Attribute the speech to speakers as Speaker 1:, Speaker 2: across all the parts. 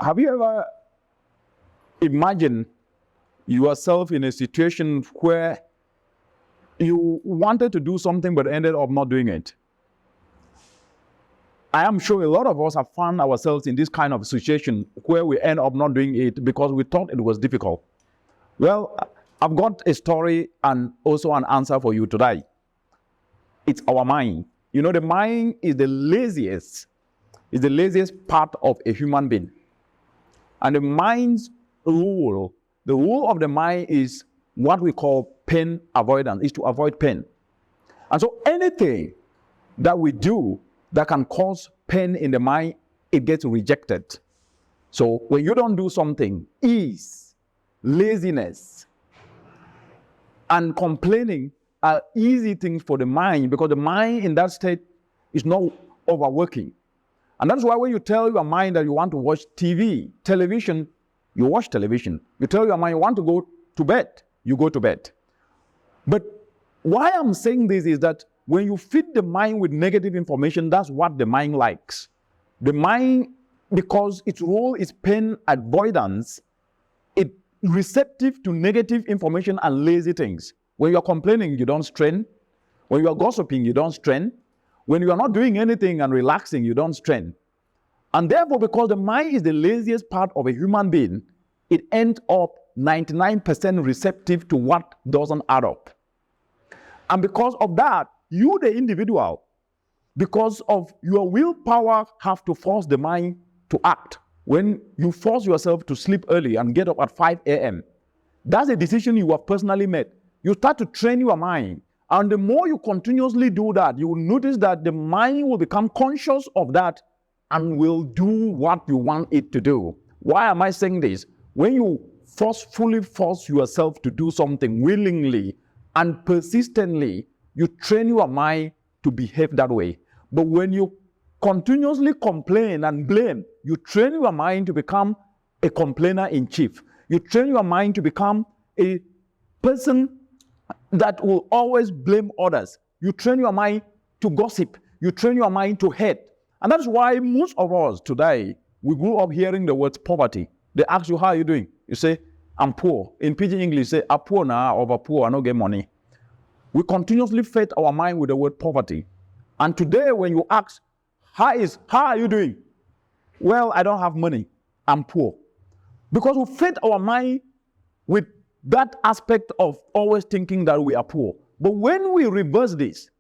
Speaker 1: Have you ever imagined yourself in a situation where you wanted to do something but ended up not doing it? I am sure a lot of us have found ourselves in this kind of situation where we end up not doing it because we thought it was difficult. Well, I've got a story and also an answer for you today. It's our mind. You know, the mind is the laziest part of a human being. And the mind's rule, the rule of the mind is what we call pain avoidance, is to avoid pain. And so anything that we do that can cause pain in the mind, it gets rejected. So when you don't do something, ease, laziness, and complaining are easy things for the mind, because the mind in that state is not overworking. And that's why when you tell your mind that you want to watch television, you watch television. You tell your mind you want to go to bed, you go to bed. But why I'm saying this is that when you feed the mind with negative information, that's what the mind likes. The mind, because its role is pain avoidance, it's receptive to negative information and lazy things. When you're complaining, you don't strain. When you're gossiping, you don't strain. When you are not doing anything and relaxing, you don't strain. And therefore, because the mind is the laziest part of a human being, it ends up 99% receptive to what doesn't add up. And because of that, you, the individual, because of your willpower, have to force the mind to act. When you force yourself to sleep early and get up at 5 a.m., that's a decision you have personally made. You start to train your mind. And the more you continuously do that, you will notice that the mind will become conscious of that and will do what you want it to do. Why am I saying this? When you forcefully force yourself to do something willingly and persistently, you train your mind to behave that way. But when you continuously complain and blame, you train your mind to become a complainer in chief. You train your mind to become a person that will always blame others. You train your mind to gossip. You train your mind to hate. And that's why most of us today, we grew up hearing the words poverty. They ask you, how are you doing? You say, I'm poor. In Pidgin English, say, I'm poor now, over poor, I don't get money. We continuously feed our mind with the word poverty. And today, when you ask, how are you doing? Well, I don't have money. I'm poor. Because we feed our mind with that aspect of always thinking that we are poor. But when we reverse this,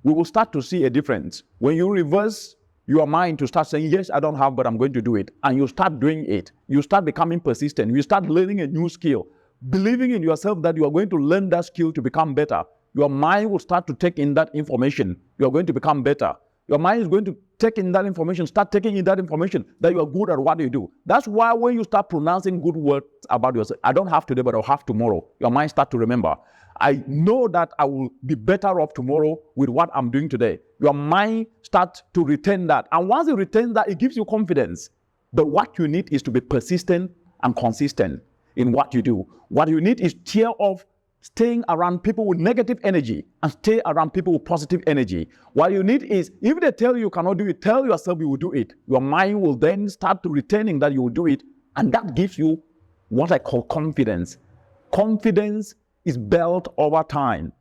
Speaker 1: we will start to see a difference. When you reverse your mind to start saying, yes, I don't have, but I'm going to do it, and you start doing it, you start becoming persistent, you start learning a new skill, believing in yourself that you are going to learn that skill to become better, your mind will start to take in that information. You are going to become better. Your mind is going to take in that information, start taking in that information that you are good at what you do. That's why when you start pronouncing good words about yourself, I don't have today, but I'll have tomorrow, your mind starts to remember. I know that I will be better off tomorrow with what I'm doing today. Your mind starts to retain that. And once it retains that, it gives you confidence. But what you need is to be persistent and consistent in what you do. What you need is tear off staying around people with negative energy and stay around people with positive energy. What you need is, if they tell you cannot do it, tell yourself you will do it. Your mind will then start to retaining that you will do it, and that gives you what I call confidence. Confidence is built over time.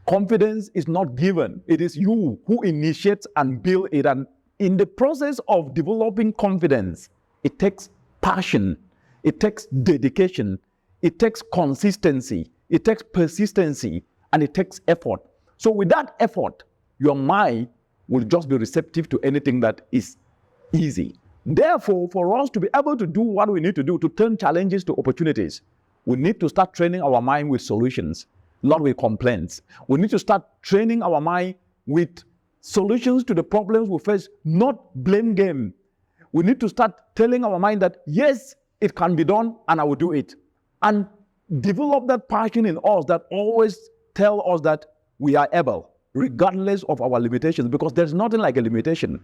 Speaker 1: Confidence is not given. It is you who initiates and build it. And in the process of developing confidence, it takes passion, it takes dedication, it takes consistency, it takes persistency, and it takes effort. So with that effort, your mind will just be receptive to anything that is easy. Therefore, for us to be able to do what we need to do to turn challenges to opportunities, we need to start training our mind with solutions, not with complaints. We need to start training our mind with solutions to the problems we face, not blame game. We need to start telling our mind that, yes, it can be done, and I will do it. And develop that passion in us that always tell us that we are able, regardless of our limitations, because there's nothing like a limitation.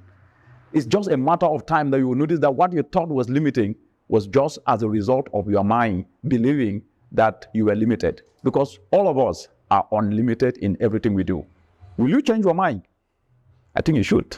Speaker 1: It's just a matter of time that you will notice that what you thought was limiting was just as a result of your mind believing that you were limited. Because all of us are unlimited in everything we do. Will you change your mind? I think you should.